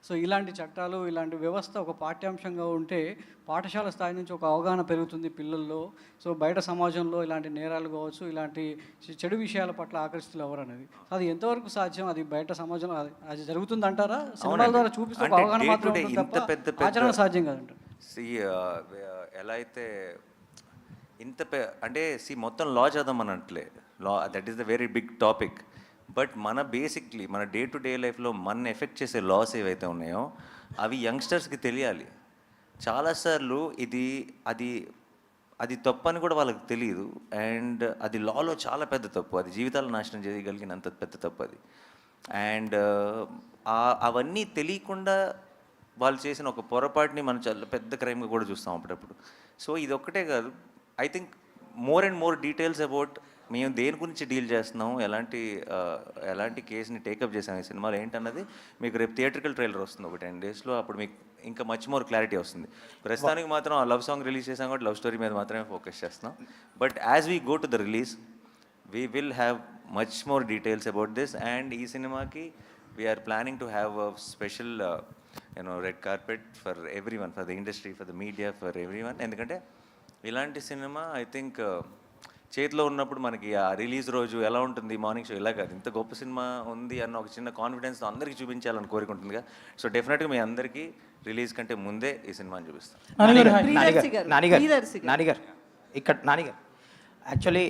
So ఇలాంటి చట్టాలు, ఇలాంటి వ్యవస్థ ఒక పాఠ్యాంశంగా ఉంటే పాఠశాల స్థాయి నుంచి ఒక అవగాహన పెరుగుతుంది పిల్లల్లో. సో బయట సమాజంలో ఇలాంటి నేరాలు కావచ్చు, ఇలాంటి చెడు విషయాల పట్ల ఆకర్షితులు ఎవరు అనేది అది ఎంతవరకు సాధ్యం? అది బయట సమాజంలో అది జరుగుతుందంటారా? సినిమాల ద్వారా చూపిస్తే ఒక అవగాహన మాత్రమే ఉంటుంది తప్ప ఆచరణ సాధ్యం కాదంటారు. ఎలా అయితే అంటే మొత్తం లా చదవమనట్లే, law that is the very big topic. But మన బేసిక్లీ మన డే టు డే లైఫ్లో మన ఎఫెక్ట్ చేసే లాస్ ఏవైతే ఉన్నాయో అవి యంగ్స్టర్స్కి తెలియాలి. చాలాసార్లు అది తప్పు అని కూడా వాళ్ళకి తెలియదు. అండ్ అది లాలో చాలా పెద్ద తప్పు, అది జీవితాలు నాశనం చేయగలిగినంత పెద్ద తప్పు అది. అండ్ అవన్నీ తెలియకుండా వాళ్ళు చేసిన ఒక పొరపాటుని మనం చాలా పెద్ద క్రైమ్గా కూడా చూస్తాం అప్పుడప్పుడు. సో ఇది ఒక్కటే కాదు, I think more and more details about మేము దేని గురించి డీల్ చేస్తున్నాం, ఎలాంటి కేసుని టేకప్ చేసాం ఈ సినిమాలో ఏంటన్నది మీకు రేపు థియేట్రికల్ ట్రైలర్ వస్తుంది ఒక 10 daysలో. అప్పుడు మీకు ఇంకా మచ్ మోర్ క్లారిటీ వస్తుంది. ప్రస్తుతానికి మాత్రం ఆ లవ్ సాంగ్ రిలీజ్ చేసాం కాబట్టి లవ్ స్టోరీ మీద మాత్రమే ఫోకస్ చేస్తున్నాం. But as we go to the release we will have much more details about this. And ఈ సినిమాకి we are planning to have a special red carpet for everyone, for the industry, for the media, for everyone. ఎందుకంటే ఇలాంటి cinema I think చేతిలో ఉన్నప్పుడు మనకి ఆ release రోజు ఎలా ఉంటుంది, మార్నింగ్ షో ఇలా కాదు, ఇంత గొప్ప సినిమా ఉంది అన్న ఒక చిన్న కాన్ఫిడెన్స్తో అందరికీ చూపించాలని కోరుకుంటుందిగా. సో డెఫినెట్గా మీ అందరికీ రిలీజ్ కంటే ముందే ఈ సినిమాని చూపిస్తాం. నానిగారు ఇక్కడ నానిగారు యాక్చువల్లీ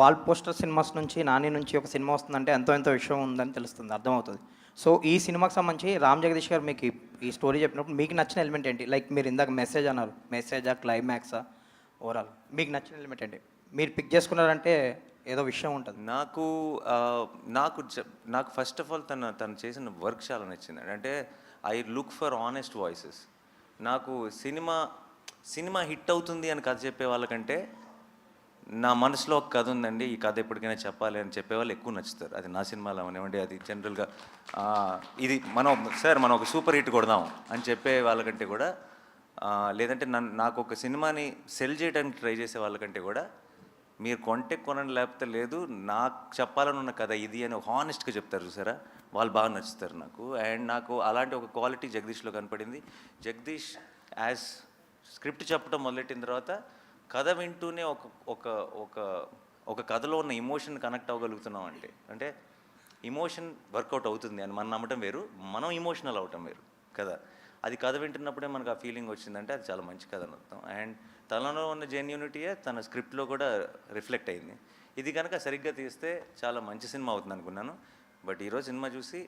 వాల్ పోస్టర్ సినిమాస్ నుంచి నాని నుంచి ఒక సినిమా వస్తుందంటే ఎంతో విషయం ఉందని తెలుస్తుంది, అర్థమవుతుంది. సో ఈ సినిమాకి సంబంధించి రామ్ జగదీష్ గారు మీకు ఈ స్టోరీ చెప్పినప్పుడు మీకు నచ్చిన ఎలిమెంట్ ఏంటి? లైక్ మీరు ఇందాక మెసేజ్ అన్నారు, మెసేజా, క్లైమాక్సా, ఓవరాల్ మీకు నచ్చిన ఎలిమెంట్ ఏంటి? మీరు పిక్ చేసుకున్నారంటే ఏదో విషయం ఉంటుంది. నాకు ఫస్ట్ ఆఫ్ ఆల్ తను చేసిన వర్క్ చాలా నచ్చింది. అంటే I look for honest voices. నాకు సినిమా హిట్ అవుతుంది అని కథ చెప్పే వాళ్ళకంటే నా మనసులో ఒక కథ ఉందండి, ఈ కథ ఎప్పటికైనా చెప్పాలి అని చెప్పేవాళ్ళు ఎక్కువ నచ్చుతారు. అది నా సినిమాలో అవనివ్వండి, అది జనరల్గా ఇది మనం ఒక సూపర్ హిట్ కొడదాం అని చెప్పే వాళ్ళకంటే కూడా, లేదంటే నాకు ఒక సినిమాని సెల్ చేయడానికి ట్రై చేసే వాళ్ళకంటే కూడా మీరు కొంటే కొనండి లేకపోతే లేదు, నాకు చెప్పాలని ఉన్న కథ ఇది అని ఒక హానెస్ట్గా చెప్తారు చూసారా, వాళ్ళు బాగా నచ్చుతారు నాకు. అండ్ నాకు అలాంటి ఒక క్వాలిటీ జగదీష్లో కనపడింది. జగదీష్ యాజ్ స్క్రిప్ట్ చెప్పడం మొదలెట్టిన తర్వాత కథ వింటూనే ఒక కథలో ఉన్న ఇమోషన్ కనెక్ట్ అవ్వగలుగుతున్నాం అంటే ఇమోషన్ వర్కౌట్ అవుతుంది అని మనం నమ్మటం వేరు, మనం ఇమోషనల్ అవటం వేరు కదా. అది కథ వింటున్నప్పుడే మనకు ఆ ఫీలింగ్ వచ్చిందంటే అది చాలా మంచి కథ అని అర్థం. అండ్ తనలో ఉన్న జెన్యూనిటీయే తన స్క్రిప్ట్లో కూడా రిఫ్లెక్ట్ అయింది. ఇది కనుక సరిగ్గా తీస్తే చాలా మంచి సినిమా అవుతుంది అనుకున్నాను. బట్ ఈరోజు సినిమా చూసి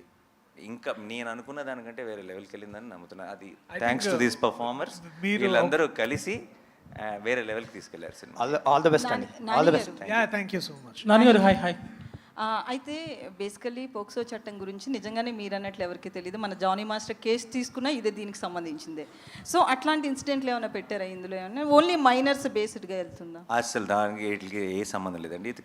ఇంకా నేను అనుకున్న దానికంటే వేరే లెవెల్కి వెళ్ళిందని నమ్ముతున్నాను. అది థ్యాంక్స్ టు దీస్ పర్ఫార్మర్స్, వీళ్ళందరూ కలిసి వేరే లెవెల్కి తీసుకెళ్లారు సినిమా. ఆల్ ద బెస్ట్ అండి, all the best. Thank you so much. నాన్నగారు హాయ్ హాయ్. అయితే బేసికల్లీ పోక్సో చట్టం గురించి నిజంగానే మీరు అన్నట్లు ఎవరికి తెలియదు. మన జానీ మాస్టర్ కేసు తీసుకున్నా ఇదే దీనికి సంబంధించిందే. సో అట్లాంటి ఇన్సిడెంట్లు ఏమైనా పెట్టారా ఇందులో? ఏమైనా ఓన్లీ మైనర్స్ బేస్డ్గా వెళ్తుందా? అసలు దానికి వీటికి ఏ సంబంధం లేదండి. ఇది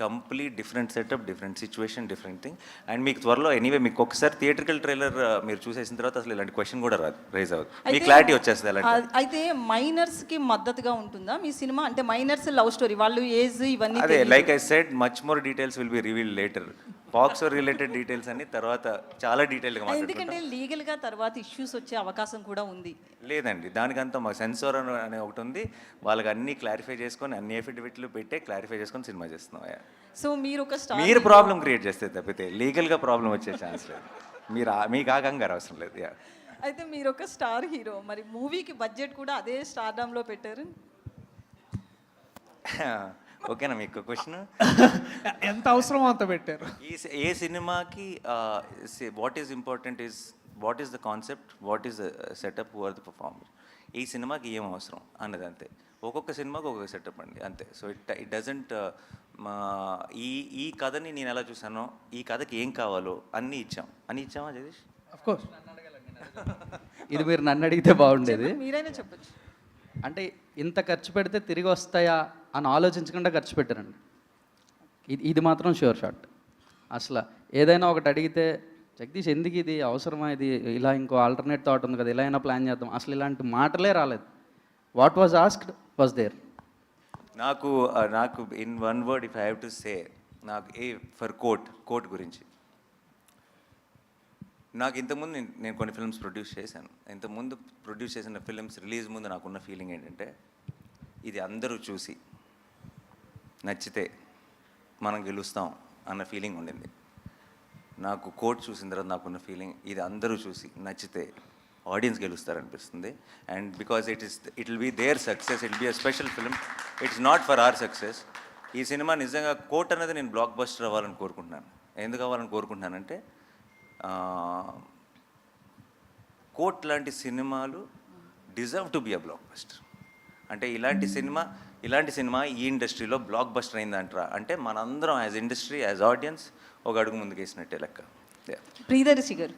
complete different setup, different situation, different thing. And మీకు త్వరలో ఎనీవే మీకు ఒకసారి థియేట్రికల్ ట్రైలర్ మీరు చూసేసిన తర్వాత అసలు ఇలాంటి క్వశ్చన్ కూడా రైజ్ అవుతుంది, మీ క్లారిటీ వచ్చేస్తుంది. అయితే మైనర్స్కి మద్దతుగా ఉంటుందా మీ సినిమా? అంటే మైనర్స్ లవ్ స్టోరీ, వాళ్ళు ఏజ్ ఇవన్నీ అదే like I said much more details will be revealed later. POCSO related details అన్ని తర్వాత చాలా డీటెయిల్గా మాట్లాడుకుంటాం. ఎందుకంటే లీగల్గా తర్వాత ఇష్యూస్ వచ్చే అవకాశం కూడా ఉంది. లేదండి, దానికంతా మాకు సెన్సార్ అనే ఒకటి ఉంది, వాళ్ళకి అన్ని క్లారిఫై చేసుకొని అన్ని ఎఫిడవిట్లు పెట్టే క్లారిఫై చేసుకొని సినిమా చేస్తున్నాం. సో మీరు ప్రాబ్లం క్రియేట్ చేస్తే తప్పితే లీగల్గా ప్రాబ్లం వచ్చే ఛాన్స్ లేదు. మీకు ఆ కంగారు అవసరం లేదు. అయితే మీరు ఒక స్టార్ హీరో, మరి మూవీకి బడ్జెట్ కూడా అదే స్టార్డమ్లో పెట్టారు. ఓకేనా మీకు క్వశ్చన్? ఎంత అవసరమో అంత పెట్టారు. ఏ సినిమాకి what is important is what is the concept, what is the setup, who are the performer. ఈ సినిమాకి ఏం అవసరం అన్నది అంతే. ఒక్కొక్క సినిమాకి ఒక్కొక్క సెటప్ అండి, అంతే. సో ఇట్ డజంట్ ఈ కథని నేను ఎలా చూసానో, ఈ కథకి ఏం కావాలో అన్నీ ఇచ్చామా జగదీష్? Of course. ఇది మీరు నన్ను అడిగితే బాగుండేది. మీరైనా చెప్పచ్చు. అంటే ఇంత ఖర్చు పెడితే తిరిగి వస్తాయా అని ఆలోచించకుండా ఖర్చు పెట్టారండి. ఇది మాత్రం షూర్ షాట్. అసలు ఏదైనా ఒకటి అడిగితే జగదీష్ ఎందుకు ఇది అవసరమా, ఇది ఇలా ఇంకో ఆల్టర్నేట్ థాట్ ఉంది కదా, ఇలా అయినా ప్లాన్ చేద్దాం, అసలు ఇలాంటి మాటలే రాలేదు. What was asked was there. నాకు in one word if I have to say, నాకు ఫర్ కోర్ట్ గురించి నాకు ఇంతకుముందు నేను కొన్ని ఫిల్మ్స్ ప్రొడ్యూస్ చేశాను. ఇంతకుముందు ప్రొడ్యూస్ చేసిన ఫిల్మ్స్ రిలీజ్ ముందు నాకున్న ఫీలింగ్ ఏంటంటే ఇది అందరూ చూసి నచ్చితే మనం గెలుస్తాం అన్న ఫీలింగ్ ఉండింది. నాకు కోట్ చూసిన తర్వాత నాకున్న ఫీలింగ్ ఇది అందరూ చూసి నచ్చితే ఆడియన్స్ గెలుస్తారనిపిస్తుంది. And because it will be their success, it will be a special film, it's not for our success. ఈ సినిమా నిజంగా కోట్ అనేది నేను బ్లాక్ బస్టర్ అవ్వాలని కోరుకుంటున్నాను. ఎందుకు అవ్వాలని కోరుకుంటున్నానంటే కోట్ లాంటి సినిమాలు deserve to be a block buster. అంటే ఇలాంటి సినిమా ఈ ఇండస్ట్రీలో బ్లాక్ బస్టర్ అయిందంటారా అంటే మనందరం యాజ్ ఇండస్ట్రీ, యాజ్ ఆడియన్స్ ఒక అడుగు ముందుకేసినట్టే లెక్క. ప్రియదర్శి గారు